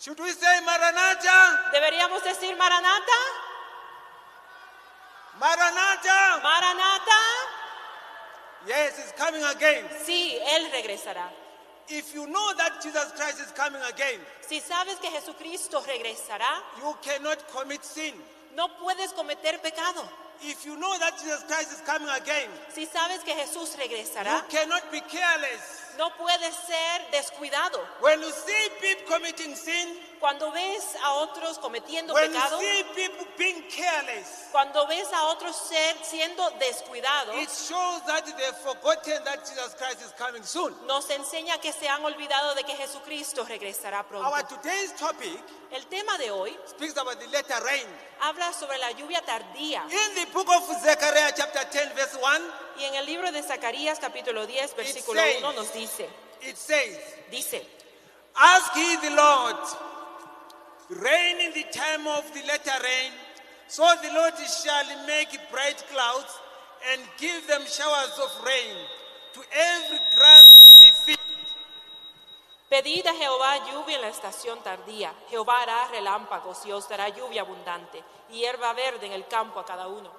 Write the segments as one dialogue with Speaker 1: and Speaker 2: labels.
Speaker 1: Should we say Maranatha?
Speaker 2: ¿Deberíamos decir Maranatha?
Speaker 1: Maranatha!
Speaker 2: ¿Maranatha?
Speaker 1: Yes, it's coming again.
Speaker 2: Sí, Él regresará.
Speaker 1: If you know that Jesus Christ is coming again,
Speaker 2: Si sabes que Jesucristo regresará,
Speaker 1: you cannot commit sin.
Speaker 2: no puedes cometer pecado.
Speaker 1: If you know that Jesus Christ is coming again,
Speaker 2: Si sabes que Jesús
Speaker 1: you
Speaker 2: regresará,
Speaker 1: cannot be careless.
Speaker 2: no puedes ser descuidado.
Speaker 1: When you see people committing sin,
Speaker 2: Cuando ves a otros cometiendo
Speaker 1: when you
Speaker 2: pecado,
Speaker 1: see people being careless,
Speaker 2: cuando ves a otros siendo descuidados,
Speaker 1: it shows that they've forgotten that Jesus Christ is coming soon.
Speaker 2: nos enseña que se han olvidado de que Jesucristo regresará pronto.
Speaker 1: Our today's topic
Speaker 2: El tema de hoy
Speaker 1: speaks about the latter rain.
Speaker 2: habla sobre la lluvia tardía.
Speaker 1: In the book of Zechariah chapter 10 verse 1,
Speaker 2: Y en el libro de Zacarías capítulo 10 versículo
Speaker 1: says-
Speaker 2: 1 nos dice,
Speaker 1: it says,
Speaker 2: Ask
Speaker 1: ye the Lord, rain in the time of the latter rain, so the Lord shall make bright clouds and give them showers of rain to every grass in the field.
Speaker 2: pedid a Jehová lluvia en la estación tardía. Jehová hará relámpagos y os dará lluvia abundante y hierba verde en el campo a cada uno.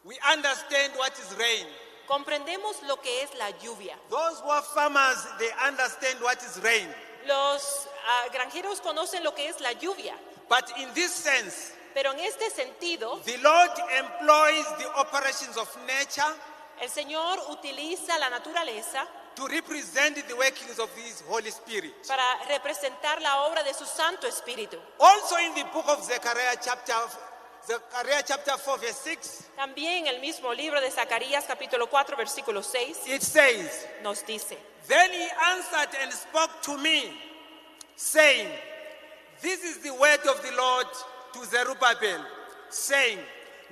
Speaker 1: We understand what is rain.
Speaker 2: Comprendemos lo que es la lluvia.
Speaker 1: Those who are farmers, they understand what is rain.
Speaker 2: Los granjeros conocen lo que es la lluvia,
Speaker 1: But in this sense,
Speaker 2: pero en este sentido,
Speaker 1: the Lord employs the operations of nature
Speaker 2: el Señor utiliza la naturaleza
Speaker 1: to represent the workings of His Holy Spirit.
Speaker 2: para representar la obra de su Santo Espíritu.
Speaker 1: Also in the book of Zechariah chapter 4 verse 6,
Speaker 2: También en el mismo libro de Zacarías capítulo 4 versículo 6
Speaker 1: it says,
Speaker 2: nos dice,
Speaker 1: Then he answered and spoke to me, saying, This is the word of the Lord to Zerubbabel, saying,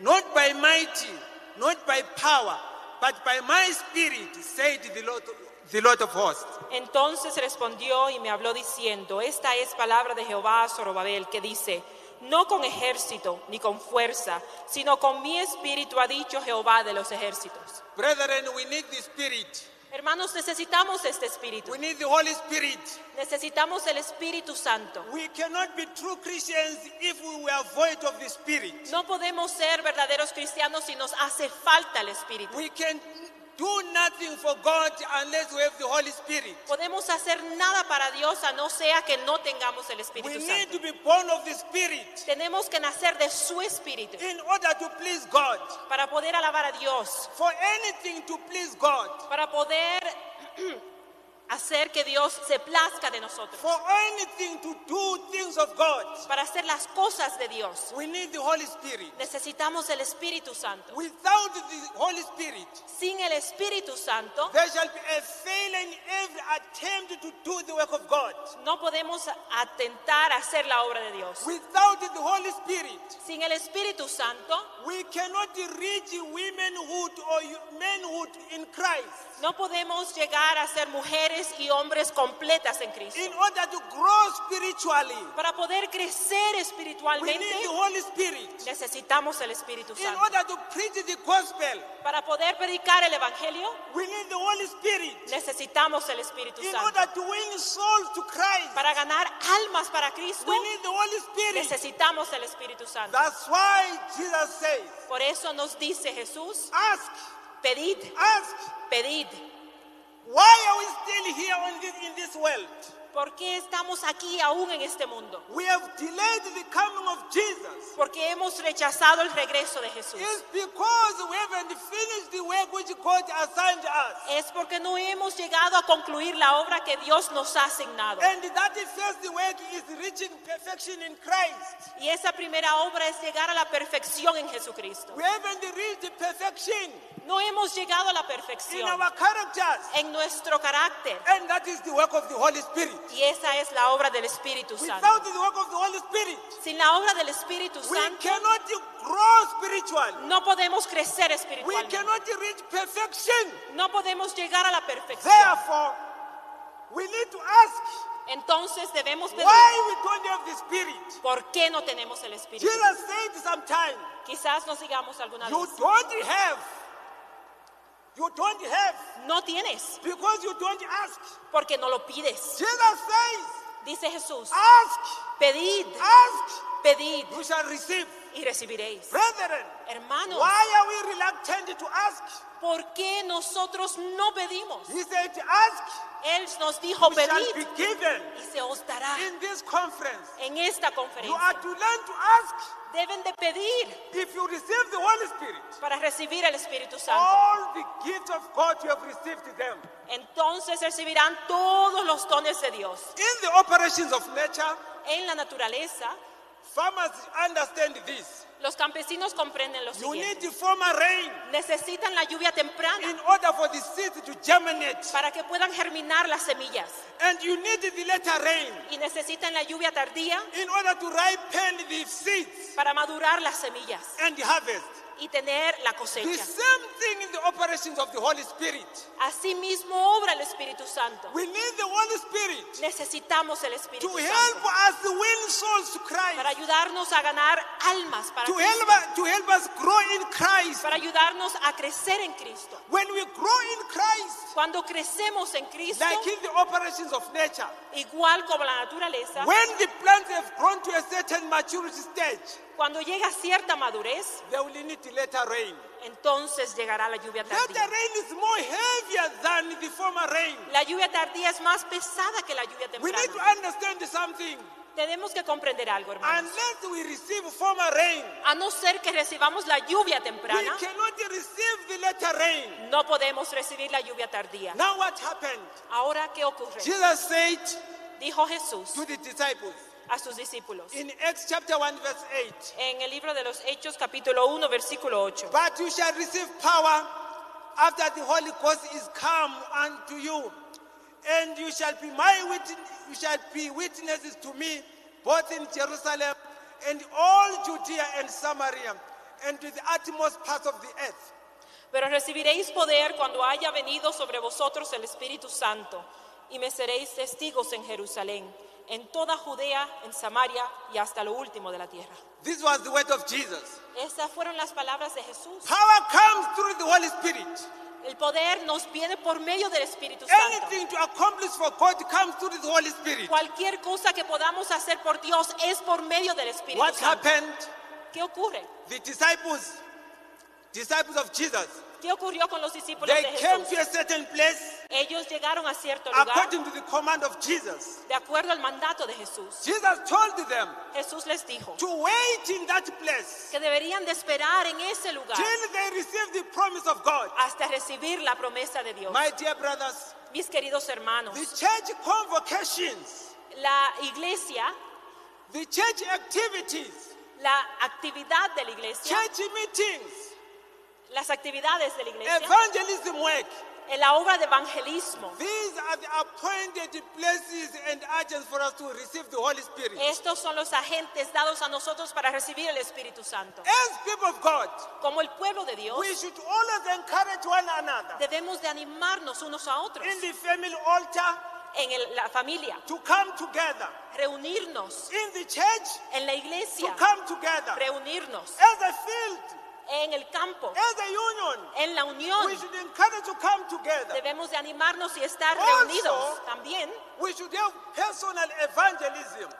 Speaker 1: Not by mighty, not by power, but by my spirit, said the Lord of hosts.
Speaker 2: Entonces respondió y me habló diciendo, esta es palabra de Jehová a Zorobabel, que dice, no con ejército ni con fuerza, sino con mi espíritu ha dicho Jehová de los ejércitos.
Speaker 1: Brethren, we need the Spirit.
Speaker 2: Hermanos, necesitamos este espíritu.
Speaker 1: We need the Holy Spirit.
Speaker 2: Necesitamos el Espíritu Santo.
Speaker 1: We cannot be true Christians if we are void of the Spirit.
Speaker 2: No podemos ser verdaderos cristianos si nos hace falta el Espíritu.
Speaker 1: We can do nothing for God unless we have the Holy Spirit.
Speaker 2: Podemos hacer nada para Dios a no sea que no tengamos el
Speaker 1: We
Speaker 2: Espíritu
Speaker 1: need
Speaker 2: Santo.
Speaker 1: to be born of the Spirit
Speaker 2: Tenemos que nacer de su Espíritu
Speaker 1: in order to please God.
Speaker 2: para poder alabar a Dios,
Speaker 1: For anything to please God,
Speaker 2: para poder hacer que Dios se plazca de nosotros,
Speaker 1: for anything to do things of God,
Speaker 2: para hacer las cosas de Dios.
Speaker 1: we need the Holy Spirit.
Speaker 2: Necesitamos el Espíritu Santo.
Speaker 1: Without the Holy Spirit,
Speaker 2: Sin el Espíritu Santo
Speaker 1: there shall be a failure in every attempt to do the work of God.
Speaker 2: no podemos atentar a hacer la obra de Dios.
Speaker 1: Without the Holy Spirit,
Speaker 2: Sin el Espíritu Santo
Speaker 1: we cannot reach womenhood or manhood in Christ.
Speaker 2: no podemos llegar a ser mujeres y hombres completas en Cristo.
Speaker 1: In order to grow spiritually,
Speaker 2: Para poder crecer
Speaker 1: we need
Speaker 2: espiritualmente
Speaker 1: the Holy Spirit.
Speaker 2: necesitamos el Espíritu
Speaker 1: In
Speaker 2: Santo.
Speaker 1: order to preach the gospel,
Speaker 2: Para poder predicar el Evangelio
Speaker 1: we need the Holy Spirit.
Speaker 2: necesitamos el Espíritu
Speaker 1: In
Speaker 2: Santo.
Speaker 1: order to win souls to Christ,
Speaker 2: Para ganar almas para Cristo
Speaker 1: we need the Holy Spirit.
Speaker 2: necesitamos el Espíritu Santo.
Speaker 1: That's why Jesus says,
Speaker 2: Por eso nos dice Jesús,
Speaker 1: ask,
Speaker 2: pedid,
Speaker 1: ask.
Speaker 2: pedid.
Speaker 1: Why are we still here in this world?
Speaker 2: ¿Por qué estamos aquí aún en este mundo?
Speaker 1: We have delayed the coming of Jesus.
Speaker 2: Porque hemos rechazado el regreso de Jesús.
Speaker 1: It's because we haven't finished the work which God assigned us.
Speaker 2: Es porque no hemos llegado a concluir la obra que Dios nos ha asignado.
Speaker 1: And that first work is reaching perfection in Christ.
Speaker 2: Y esa primera obra es llegar a la perfección en Jesucristo.
Speaker 1: We haven't reached perfection
Speaker 2: No hemos llegado a la
Speaker 1: in
Speaker 2: perfección
Speaker 1: our characters.
Speaker 2: en nuestro carácter.
Speaker 1: And that is the work of the Holy Spirit.
Speaker 2: Y esa es la obra del Espíritu Santo.
Speaker 1: Without the work of the Holy Spirit,
Speaker 2: Sin la obra del Espíritu
Speaker 1: we
Speaker 2: Santo
Speaker 1: cannot grow spiritually.
Speaker 2: no podemos crecer
Speaker 1: We
Speaker 2: espiritualmente.
Speaker 1: cannot reach perfection.
Speaker 2: No podemos llegar a la perfección.
Speaker 1: Therefore, we need to ask
Speaker 2: Entonces debemos pedir,
Speaker 1: why we don't have the Spirit.
Speaker 2: ¿por qué no tenemos el Espíritu?
Speaker 1: Jesus said sometime,
Speaker 2: Quizás nos digamos alguna
Speaker 1: you
Speaker 2: vez,
Speaker 1: don't have. You don't have
Speaker 2: no tienes,
Speaker 1: because you don't ask.
Speaker 2: porque no lo pides.
Speaker 1: Jesus says,
Speaker 2: Dice Jesús,
Speaker 1: Ask,
Speaker 2: pedid,
Speaker 1: ask,
Speaker 2: pedid
Speaker 1: you shall receive.
Speaker 2: y recibiréis.
Speaker 1: Brethren,
Speaker 2: Hermanos,
Speaker 1: why are we reluctant to ask?
Speaker 2: ¿por qué nosotros no pedimos?
Speaker 1: He said, ask,
Speaker 2: Él nos dijo,
Speaker 1: you shall
Speaker 2: pedid
Speaker 1: be given.
Speaker 2: y se os dará.
Speaker 1: In this conference,
Speaker 2: En esta
Speaker 1: you are
Speaker 2: conferencia
Speaker 1: to learn to ask.
Speaker 2: deben de pedir
Speaker 1: If you receive the Holy Spirit,
Speaker 2: para recibir el Espíritu Santo.
Speaker 1: all the gifts of God you have received them.
Speaker 2: Entonces recibirán todos los dones de Dios.
Speaker 1: In the operations of nature,
Speaker 2: En la naturaleza,
Speaker 1: farmers understand this.
Speaker 2: los campesinos comprenden lo
Speaker 1: You need
Speaker 2: siguiente.
Speaker 1: the former rain
Speaker 2: Necesitan la lluvia temprana
Speaker 1: in order for the seeds to germinate.
Speaker 2: para que puedan germinar las semillas.
Speaker 1: And you need the latter rain
Speaker 2: Y necesitan la lluvia tardía
Speaker 1: in order to ripen the seeds
Speaker 2: para madurar las semillas
Speaker 1: and harvest.
Speaker 2: y tener la
Speaker 1: The
Speaker 2: cosecha.
Speaker 1: same thing in the operations of the Holy Spirit.
Speaker 2: Asimismo obra el Espíritu Santo.
Speaker 1: We need the Holy Spirit
Speaker 2: Necesitamos el Espíritu
Speaker 1: to help
Speaker 2: Santo
Speaker 1: us win souls to
Speaker 2: para
Speaker 1: Christ,
Speaker 2: ayudarnos a ganar almas para
Speaker 1: to
Speaker 2: Cristo,
Speaker 1: help us grow in Christ.
Speaker 2: para ayudarnos a crecer en Cristo.
Speaker 1: When we grow in Christ,
Speaker 2: Cuando crecemos en Cristo,
Speaker 1: like in the operations of nature,
Speaker 2: igual como la naturaleza,
Speaker 1: when the plants have grown to a certain maturity stage,
Speaker 2: cuando llega a cierta madurez,
Speaker 1: they will need the latter rain.
Speaker 2: entonces llegará la lluvia
Speaker 1: Latter
Speaker 2: tardía.
Speaker 1: rain is more heavier than the former rain.
Speaker 2: La lluvia tardía es más pesada que la lluvia
Speaker 1: We need to
Speaker 2: temprana.
Speaker 1: understand something.
Speaker 2: Tenemos que comprender algo, hermanos.
Speaker 1: Unless we receive former rain,
Speaker 2: A no ser que recibamos la lluvia
Speaker 1: we
Speaker 2: temprana,
Speaker 1: cannot receive the latter rain.
Speaker 2: no podemos recibir la lluvia tardía.
Speaker 1: Now what happened?
Speaker 2: Ahora, ¿qué ocurre?
Speaker 1: Jesus said
Speaker 2: Dijo Jesús
Speaker 1: to the disciples
Speaker 2: a sus discípulos
Speaker 1: in Acts chapter 1 verse 8,
Speaker 2: en el libro de los Hechos, capítulo 1, versículo 8.
Speaker 1: but you shall receive power after the Holy Ghost is come unto you, and you shall be witnesses to me both in Jerusalem and all Judea and Samaria and to the utmost parts of the earth.
Speaker 2: Pero recibiréis poder cuando haya venido sobre vosotros el Espíritu Santo, y me seréis testigos en Jerusalén, en toda Judea, en Samaria y hasta lo último de la tierra.
Speaker 1: This was the word of Jesus.
Speaker 2: Estas fueron las palabras de Jesús.
Speaker 1: Power comes through the Holy Spirit.
Speaker 2: El poder nos viene por medio del Espíritu Santo.
Speaker 1: Anything to accomplish for God comes through the Holy Spirit.
Speaker 2: Cualquier cosa que podamos hacer por Dios es por medio del Espíritu
Speaker 1: What
Speaker 2: Santo.
Speaker 1: happened?
Speaker 2: ¿Qué ocurre?
Speaker 1: The disciples of Jesus,
Speaker 2: ¿Qué ocurrió con los discípulos
Speaker 1: they
Speaker 2: de
Speaker 1: came to
Speaker 2: Jesús?
Speaker 1: a certain place
Speaker 2: Ellos llegaron a cierto lugar
Speaker 1: according to the command of Jesus.
Speaker 2: de acuerdo al mandato de Jesús.
Speaker 1: Jesus told them
Speaker 2: Jesús les dijo
Speaker 1: to wait in that place
Speaker 2: que deberían de esperar en ese lugar
Speaker 1: till they receive the promise of God.
Speaker 2: hasta recibir la promesa de Dios.
Speaker 1: My dear brothers,
Speaker 2: Mis queridos hermanos,
Speaker 1: the church convocations,
Speaker 2: la iglesia,
Speaker 1: the church activities,
Speaker 2: la actividad de la iglesia,
Speaker 1: church meetings,
Speaker 2: las actividades de la iglesia,
Speaker 1: evangelism work,
Speaker 2: en la obra de evangelismo.
Speaker 1: these are the appointed places and agents for us to receive the Holy Spirit.
Speaker 2: Estos son los agentes dados a nosotros para recibir el Espíritu Santo.
Speaker 1: As people of God,
Speaker 2: Como el pueblo de Dios,
Speaker 1: we should always encourage one another
Speaker 2: debemos de animarnos unos a otros
Speaker 1: in the family altar
Speaker 2: en la familia,
Speaker 1: to come together,
Speaker 2: reunirnos
Speaker 1: in the church
Speaker 2: en la
Speaker 1: to
Speaker 2: iglesia,
Speaker 1: come together,
Speaker 2: reunirnos
Speaker 1: as a field,
Speaker 2: en el campo,
Speaker 1: as a union.
Speaker 2: en la unión.
Speaker 1: We should encourage to come together.
Speaker 2: Debemos de animarnos y estar
Speaker 1: Also,
Speaker 2: reunidos. También
Speaker 1: We should have personal evangelism.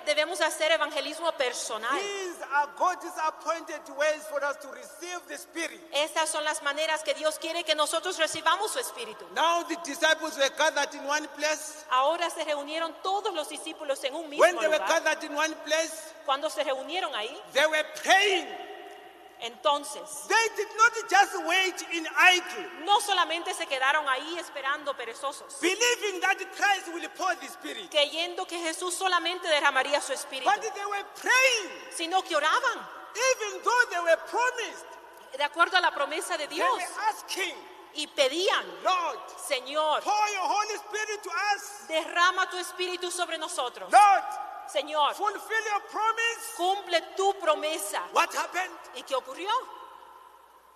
Speaker 2: debemos hacer evangelismo personal.
Speaker 1: These are God's appointed ways for us to receive the Spirit.
Speaker 2: Estas son las maneras que Dios quiere que nosotros recibamos su Espíritu.
Speaker 1: Now the disciples were gathered in one place.
Speaker 2: Ahora se reunieron todos los discípulos en un mismo
Speaker 1: When they were
Speaker 2: lugar.
Speaker 1: gathered in one place,
Speaker 2: Cuando se reunieron ahí,
Speaker 1: they were praying.
Speaker 2: entonces,
Speaker 1: They did not just wait in idle,
Speaker 2: no solamente se quedaron ahí esperando perezosos,
Speaker 1: believing that Christ will pour the Spirit,
Speaker 2: creyendo que Jesús solamente derramaría su Espíritu,
Speaker 1: but they were praying,
Speaker 2: sino que oraban
Speaker 1: even though they were promised.
Speaker 2: de acuerdo a la promesa de
Speaker 1: They
Speaker 2: Dios
Speaker 1: were asking,
Speaker 2: y pedían,
Speaker 1: Lord,
Speaker 2: Señor,
Speaker 1: pour your Holy Spirit to us.
Speaker 2: derrama tu Espíritu sobre nosotros.
Speaker 1: Lord,
Speaker 2: Señor,
Speaker 1: fulfill your promise.
Speaker 2: cumple tu promesa.
Speaker 1: What happened?
Speaker 2: ¿Y qué ocurrió?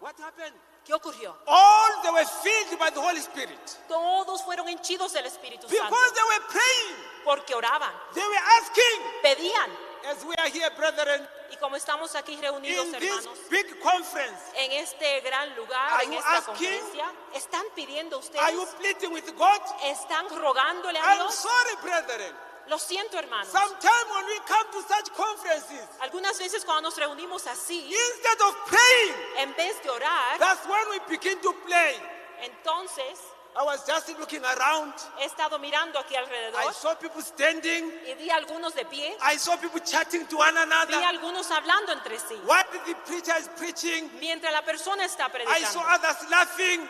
Speaker 1: What happened?
Speaker 2: ¿Qué ocurrió?
Speaker 1: All they were filled by the Holy Spirit.
Speaker 2: Todos fueron henchidos del Espíritu Santo
Speaker 1: Because they were praying,
Speaker 2: porque oraban,
Speaker 1: they were asking.
Speaker 2: pedían.
Speaker 1: As we are here, brethren,
Speaker 2: Y como estamos aquí reunidos,
Speaker 1: in this
Speaker 2: hermanos,
Speaker 1: big conference,
Speaker 2: en este gran lugar,
Speaker 1: Are
Speaker 2: en
Speaker 1: you
Speaker 2: esta
Speaker 1: asking?
Speaker 2: conferencia, ¿están pidiendo
Speaker 1: are you
Speaker 2: ustedes?
Speaker 1: pleading with God?
Speaker 2: ¿Están rogándole a
Speaker 1: I'm
Speaker 2: Dios?
Speaker 1: sorry, brethren.
Speaker 2: Lo siento, hermanos.
Speaker 1: Sometimes when we come to such conferences,
Speaker 2: Algunas veces cuando nos reunimos así,
Speaker 1: instead of praying,
Speaker 2: en vez de orar,
Speaker 1: that's when we begin to play.
Speaker 2: entonces
Speaker 1: I was just looking around.
Speaker 2: he estado mirando aquí
Speaker 1: I
Speaker 2: alrededor
Speaker 1: saw people standing.
Speaker 2: y vi a algunos de pie,
Speaker 1: I saw people chatting to one
Speaker 2: vi a
Speaker 1: another.
Speaker 2: algunos hablando entre sí.
Speaker 1: While the preacher is preaching,
Speaker 2: Mientras la persona está
Speaker 1: I saw
Speaker 2: predicando,
Speaker 1: others laughing.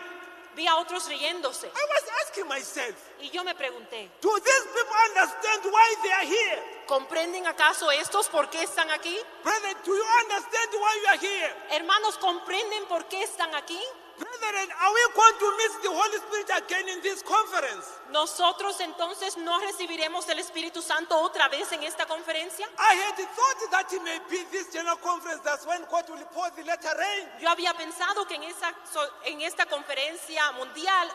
Speaker 2: vi a otros riéndose.
Speaker 1: I was asking myself,
Speaker 2: Y yo me pregunté,
Speaker 1: do these people understand why they are here?
Speaker 2: ¿comprenden acaso estos por qué están aquí?
Speaker 1: Brethren, do you understand why you are here?
Speaker 2: Hermanos, ¿comprenden por qué están aquí?
Speaker 1: Brethren, are we going to miss the Holy Spirit again in this conference?
Speaker 2: ¿Nosotros entonces no recibiremos el Espíritu Santo otra vez en esta conferencia?
Speaker 1: I had thought that it may be this general conference, that's when God will pour the latter rain.
Speaker 2: Yo había pensado que en esta conferencia mundial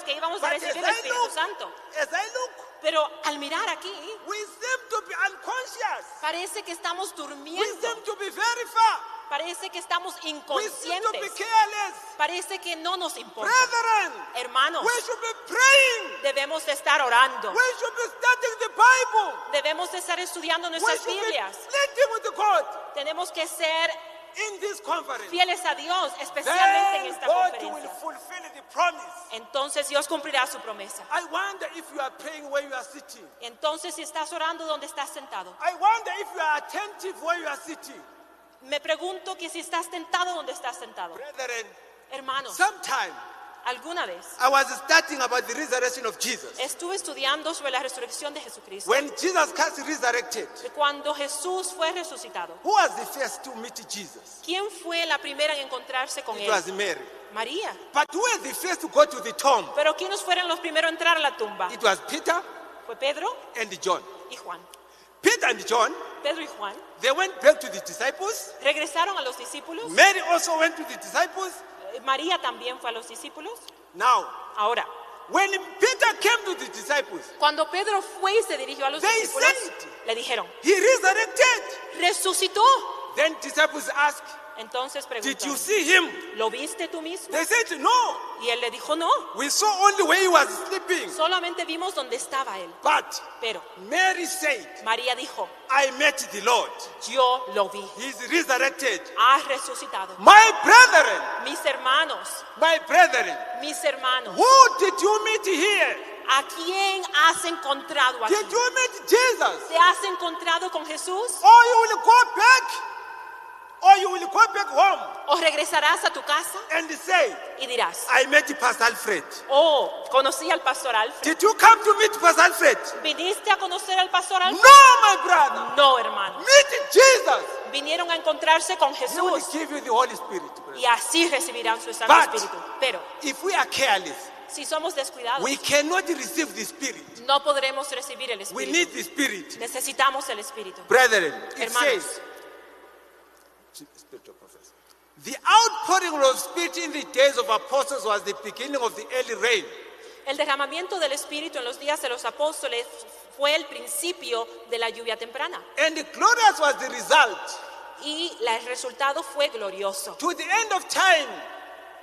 Speaker 2: que íbamos a recibir el Espíritu Santo.
Speaker 1: as I look,
Speaker 2: Pero al mirar aquí,
Speaker 1: we seem to be unconscious.
Speaker 2: parece que estamos
Speaker 1: We
Speaker 2: durmiendo,
Speaker 1: seem to be very far.
Speaker 2: parece que estamos
Speaker 1: We seem to be
Speaker 2: inconscientes,
Speaker 1: careless.
Speaker 2: parece que no nos importa.
Speaker 1: Brethren,
Speaker 2: Hermanos,
Speaker 1: we should be praying.
Speaker 2: debemos de estar orando,
Speaker 1: We should be studying the Bible.
Speaker 2: debemos de estar estudiando
Speaker 1: We
Speaker 2: nuestras
Speaker 1: should be
Speaker 2: Biblias,
Speaker 1: pleading with God
Speaker 2: tenemos que ser
Speaker 1: in this conference.
Speaker 2: fieles a Dios, especialmente en
Speaker 1: Then
Speaker 2: esta
Speaker 1: God will
Speaker 2: conferencia.
Speaker 1: fulfill the promise.
Speaker 2: Entonces Dios cumplirá su promesa.
Speaker 1: I wonder if you are praying where you are sitting.
Speaker 2: Entonces, si estás orando donde estás sentado,
Speaker 1: I wonder if you are attentive where you are sitting.
Speaker 2: me pregunto que si estás tentado donde estás sentado.
Speaker 1: Brethren,
Speaker 2: Hermanos,
Speaker 1: sometime
Speaker 2: alguna vez
Speaker 1: I was studying about the resurrection of Jesus.
Speaker 2: estuve estudiando sobre la resurrección de Jesucristo.
Speaker 1: When Jesus Christ resurrected,
Speaker 2: Cuando Jesús fue resucitado,
Speaker 1: who was the first to meet Jesus?
Speaker 2: ¿quién fue la primera en encontrarse con
Speaker 1: It
Speaker 2: él?
Speaker 1: was Mary.
Speaker 2: María.
Speaker 1: But who was the first to go to the tomb?
Speaker 2: Pero ¿quiénes fueron los primeros a entrar a la tumba?
Speaker 1: It was Peter
Speaker 2: Fue Pedro
Speaker 1: and John.
Speaker 2: y Juan.
Speaker 1: Peter and John,
Speaker 2: Pedro y Juan
Speaker 1: they went back to the disciples.
Speaker 2: regresaron a los discípulos.
Speaker 1: Mary also went to the disciples.
Speaker 2: María también fue a los discípulos.
Speaker 1: Now,
Speaker 2: Ahora,
Speaker 1: when Peter came to the disciples,
Speaker 2: cuando Pedro fue y se dirigió a los
Speaker 1: They
Speaker 2: discípulos,
Speaker 1: said-
Speaker 2: le dijeron,
Speaker 1: he resurrected.
Speaker 2: resucitó.
Speaker 1: Then disciples asked,
Speaker 2: Entonces
Speaker 1: did
Speaker 2: preguntó,
Speaker 1: you see him?
Speaker 2: ¿lo viste tú mismo?
Speaker 1: They said, no.
Speaker 2: Y él le dijo, no,
Speaker 1: We saw only where he was sleeping.
Speaker 2: solamente vimos dónde estaba él.
Speaker 1: But
Speaker 2: Pero
Speaker 1: Mary said,
Speaker 2: María dijo,
Speaker 1: I met the Lord.
Speaker 2: yo lo vi,
Speaker 1: He's resurrected.
Speaker 2: ha resucitado.
Speaker 1: My brethren,
Speaker 2: Mis hermanos,
Speaker 1: my brethren,
Speaker 2: mis hermanos,
Speaker 1: who did you meet here?
Speaker 2: ¿a quién has encontrado aquí?
Speaker 1: Did you meet Jesus?
Speaker 2: ¿Te has encontrado con Jesús?
Speaker 1: Or you will go back, or you will go back home
Speaker 2: ¿O regresarás a tu casa
Speaker 1: and say,
Speaker 2: y dirás,
Speaker 1: I met Pastor Alfred.
Speaker 2: oh, conocí al pastor Alfred?
Speaker 1: Did you come to meet Pastor Alfred?
Speaker 2: ¿Viniste a conocer al pastor
Speaker 1: No,
Speaker 2: Alfred?
Speaker 1: my brother.
Speaker 2: No, hermano.
Speaker 1: Meet Jesus.
Speaker 2: Vinieron a encontrarse con
Speaker 1: He will
Speaker 2: Jesús
Speaker 1: give you the Holy Spirit. brother.
Speaker 2: y así recibirán su Santo
Speaker 1: But-
Speaker 2: Espíritu. Pero
Speaker 1: If we are careless,
Speaker 2: si somos descuidados,
Speaker 1: we cannot receive the Spirit.
Speaker 2: no podremos recibir el
Speaker 1: We
Speaker 2: Espíritu.
Speaker 1: need the Spirit.
Speaker 2: Necesitamos el Espíritu.
Speaker 1: Brethren, it
Speaker 2: Hermanos.
Speaker 1: says, Spirit of prophecy. The outpouring of Spirit in the days of apostles was the beginning of the early rain.
Speaker 2: El derramamiento del Espíritu en los días de los apóstoles fue el principio de la lluvia temprana
Speaker 1: And glorious was the result.
Speaker 2: y el resultado fue glorioso.
Speaker 1: To the end of time,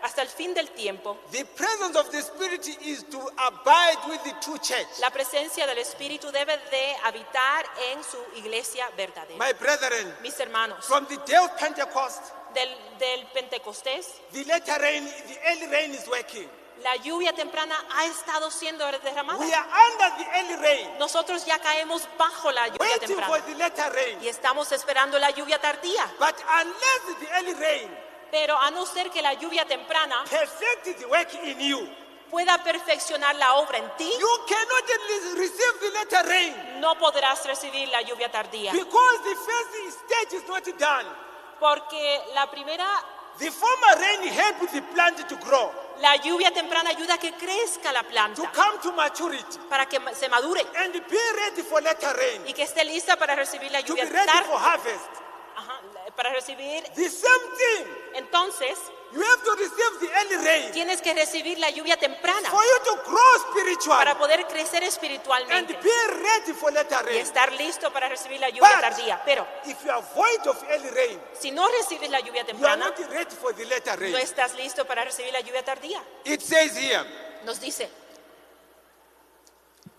Speaker 2: Hasta el fin del tiempo,
Speaker 1: the presence of the Spirit is to abide with the true church.
Speaker 2: la presencia del Espíritu debe de habitar en su iglesia verdadera.
Speaker 1: My brethren,
Speaker 2: Mis hermanos,
Speaker 1: from the day of Pentecost,
Speaker 2: del Pentecostés,
Speaker 1: the latter rain, the early rain is working.
Speaker 2: la lluvia temprana ha estado siendo derramada.
Speaker 1: We are under the early rain,
Speaker 2: Nosotros ya caemos bajo la lluvia
Speaker 1: waiting for
Speaker 2: temprana
Speaker 1: the latter rain.
Speaker 2: y estamos esperando la lluvia tardía.
Speaker 1: But unless the early rain
Speaker 2: Pero a no ser que la lluvia temprana
Speaker 1: perfect the work in you,
Speaker 2: pueda perfeccionar la obra en ti,
Speaker 1: you cannot receive the latter rain
Speaker 2: no podrás recibir la lluvia tardía.
Speaker 1: because the first stage is not done.
Speaker 2: Porque
Speaker 1: The former rain helped the plant to grow,
Speaker 2: la lluvia temprana ayuda a que crezca la
Speaker 1: to
Speaker 2: planta
Speaker 1: come to maturity,
Speaker 2: para que se madure
Speaker 1: and be ready for latter rain,
Speaker 2: y que esté lista para recibir la
Speaker 1: to be
Speaker 2: lluvia
Speaker 1: ready for
Speaker 2: tardía.
Speaker 1: harvest.
Speaker 2: Para recibir.
Speaker 1: The same thing
Speaker 2: Entonces,
Speaker 1: You have to receive the early rain
Speaker 2: Tienes que recibir la lluvia temprana
Speaker 1: for you to grow spiritually
Speaker 2: para poder crecer
Speaker 1: and
Speaker 2: espiritualmente
Speaker 1: be ready for later
Speaker 2: y
Speaker 1: rain.
Speaker 2: estar listo para recibir la lluvia
Speaker 1: But
Speaker 2: tardía. Pero
Speaker 1: if you are void of early rain,
Speaker 2: si no recibes la lluvia
Speaker 1: you are
Speaker 2: temprana,
Speaker 1: not ready for the later
Speaker 2: no
Speaker 1: rain.
Speaker 2: estás listo para recibir la lluvia tardía.
Speaker 1: It says here
Speaker 2: Nos dice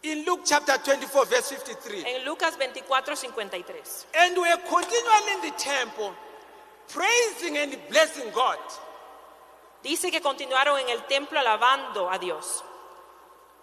Speaker 1: in Luke chapter 24, verse 53.
Speaker 2: en Lucas 24:53.
Speaker 1: And we are continually in the temple, praising and blessing God.
Speaker 2: Dice que continuaron en el templo alabando a Dios.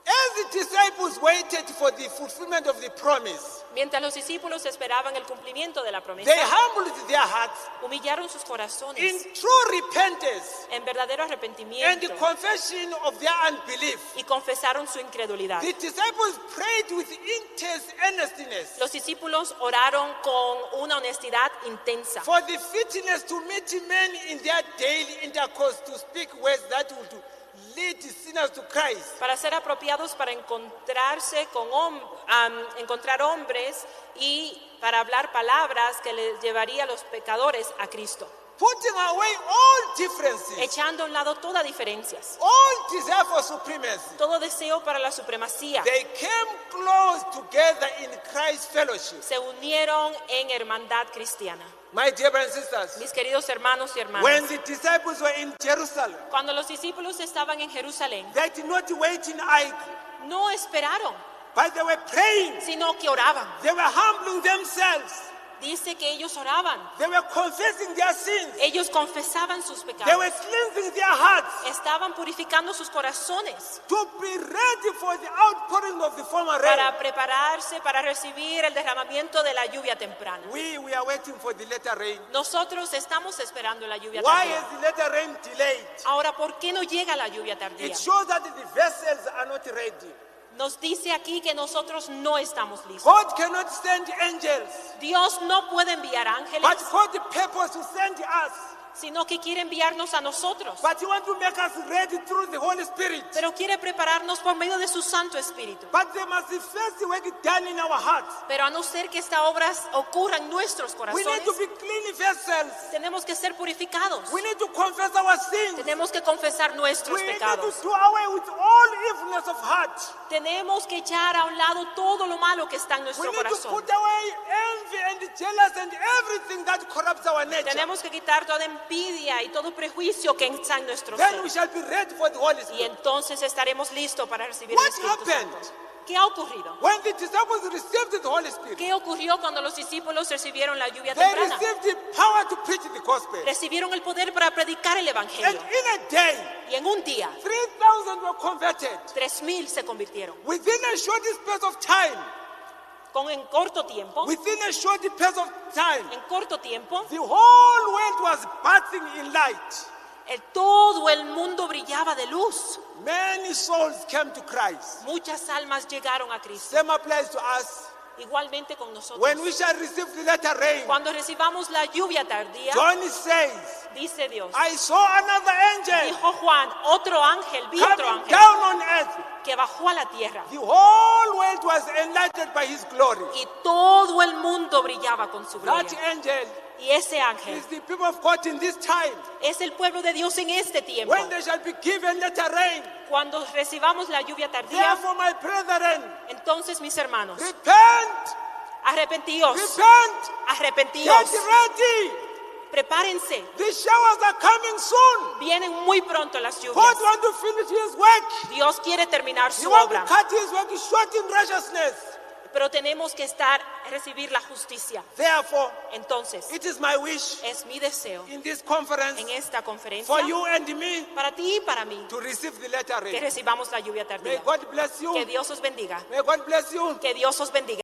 Speaker 1: As the disciples waited for the fulfillment of the promise,
Speaker 2: Mientras los discípulos esperaban el cumplimiento de la promesa,
Speaker 1: they humbled their hearts
Speaker 2: humillaron sus
Speaker 1: in
Speaker 2: corazones
Speaker 1: true repentance
Speaker 2: en verdadero
Speaker 1: and the
Speaker 2: arrepentimiento
Speaker 1: confession of their unbelief.
Speaker 2: y confesaron su incredulidad.
Speaker 1: The disciples prayed with intense earnestness
Speaker 2: Los discípulos oraron con una honestidad intensa
Speaker 1: for the fitness to meet men in their daily intercourse, to speak words that would lead sinners to Christ.
Speaker 2: para ser apropiados para encontrarse con encontrar hombres y para hablar palabras que les llevaría a los pecadores a Cristo,
Speaker 1: Putting away all differences,
Speaker 2: echando a un lado todas diferencias,
Speaker 1: all desire for supremacy.
Speaker 2: todo deseo para la supremacía.
Speaker 1: They came close together in Christ's fellowship.
Speaker 2: Se unieron en hermandad cristiana.
Speaker 1: My dear brothers and sisters,
Speaker 2: Mis queridos hermanos y
Speaker 1: when
Speaker 2: hermanas,
Speaker 1: the disciples were in Jerusalem,
Speaker 2: cuando los discípulos estaban en Jerusalén,
Speaker 1: they did not wait in idle,
Speaker 2: no esperaron,
Speaker 1: but they were praying.
Speaker 2: sino que oraban.
Speaker 1: They were humbling themselves.
Speaker 2: Dice que ellos oraban,
Speaker 1: They were confessing their sins.
Speaker 2: ellos confesaban sus
Speaker 1: They
Speaker 2: pecados,
Speaker 1: were cleansing their hearts
Speaker 2: estaban purificando sus corazones
Speaker 1: to be ready for the outpouring of the former rain.
Speaker 2: para prepararse para recibir el derramamiento de la lluvia temprana.
Speaker 1: We are waiting for the later rain.
Speaker 2: Nosotros estamos esperando la lluvia
Speaker 1: Why
Speaker 2: tardía.
Speaker 1: is the later rain delayed?
Speaker 2: Ahora, ¿por qué no llega la lluvia tardía?
Speaker 1: It shows that the vessels are not ready.
Speaker 2: Nos dice aquí que nosotros no estamos listos.
Speaker 1: God cannot send angels,
Speaker 2: Dios no puede enviar ángeles,
Speaker 1: but God purpose to send us.
Speaker 2: sino que quiere enviarnos a nosotros.
Speaker 1: But He wants to make us ready through the Holy Spirit.
Speaker 2: Pero quiere prepararnos por medio de su Santo Espíritu.
Speaker 1: But there must be first work done in our hearts.
Speaker 2: Pero a no ser que esta obra ocurra en nuestros
Speaker 1: We need
Speaker 2: corazones,
Speaker 1: to be clean vessels.
Speaker 2: tenemos que ser purificados.
Speaker 1: We need to confess our sins.
Speaker 2: Tenemos que confesar nuestros
Speaker 1: We need
Speaker 2: pecados.
Speaker 1: to do away with all evilness of heart.
Speaker 2: Tenemos que echar a un lado todo lo malo que está en
Speaker 1: We
Speaker 2: nuestro
Speaker 1: need to
Speaker 2: corazón.
Speaker 1: put away envy and jealousy and everything that corrupts our nature.
Speaker 2: Tenemos que quitar toda envidia y todo prejuicio que está en nuestro
Speaker 1: Then we
Speaker 2: ser.
Speaker 1: shall be ready for the Holy
Speaker 2: Y
Speaker 1: Spirit.
Speaker 2: entonces estaremos listos para recibir el
Speaker 1: What
Speaker 2: Espíritu
Speaker 1: happened?
Speaker 2: Santo. ¿Qué ha ocurrido?
Speaker 1: When the disciples received the Holy Spirit,
Speaker 2: ¿Qué ocurrió cuando los discípulos recibieron la lluvia
Speaker 1: they
Speaker 2: temprana?
Speaker 1: received the power to preach the gospel.
Speaker 2: Recibieron el poder para predicar el
Speaker 1: And
Speaker 2: Evangelio.
Speaker 1: in a day,
Speaker 2: Y en un día,
Speaker 1: 3,000 were converted.
Speaker 2: 3,000 se convirtieron.
Speaker 1: Within a short space of time,
Speaker 2: En corto tiempo, en corto tiempo,
Speaker 1: the whole world was bathing in light.
Speaker 2: todo el mundo brillaba de luz.
Speaker 1: Many souls came to Christ.
Speaker 2: Muchas almas llegaron a Cristo.
Speaker 1: Same applies to us.
Speaker 2: Igualmente con nosotros.
Speaker 1: When we shall receive the latter rain,
Speaker 2: Cuando recibamos la lluvia tardía,
Speaker 1: John says,
Speaker 2: dice Dios,
Speaker 1: I saw another angel
Speaker 2: dijo Juan, otro ángel, vi otro
Speaker 1: coming
Speaker 2: ángel
Speaker 1: down on earth.
Speaker 2: que bajó a la tierra
Speaker 1: The whole world was enlightened by his glory.
Speaker 2: y todo el mundo brillaba con su
Speaker 1: That
Speaker 2: gloria.
Speaker 1: angel
Speaker 2: Y ese ángel
Speaker 1: is the people of God in this time.
Speaker 2: es el pueblo de Dios en este tiempo.
Speaker 1: When they shall be given latter rain.
Speaker 2: Cuando recibamos la lluvia tardía,
Speaker 1: Therefore, my brethren,
Speaker 2: entonces mis hermanos,
Speaker 1: repent,
Speaker 2: arrepentíos,
Speaker 1: repent,
Speaker 2: arrepentíos,
Speaker 1: get ready.
Speaker 2: prepárense.
Speaker 1: The showers are coming soon.
Speaker 2: Vienen muy pronto las
Speaker 1: God
Speaker 2: lluvias.
Speaker 1: wants to finish his work.
Speaker 2: Dios quiere terminar
Speaker 1: He
Speaker 2: su
Speaker 1: wants to
Speaker 2: obra,
Speaker 1: cut his work short in righteousness.
Speaker 2: pero tenemos que recibir la justicia.
Speaker 1: Therefore,
Speaker 2: Entonces,
Speaker 1: it is my wish
Speaker 2: es mi deseo
Speaker 1: in this conference
Speaker 2: en esta conferencia,
Speaker 1: for you and me
Speaker 2: para ti y para mí,
Speaker 1: to receive the latter
Speaker 2: que
Speaker 1: rain.
Speaker 2: recibamos la lluvia
Speaker 1: May
Speaker 2: tardía.
Speaker 1: God bless you.
Speaker 2: Que Dios os bendiga.
Speaker 1: May God bless you.
Speaker 2: Que Dios os bendiga.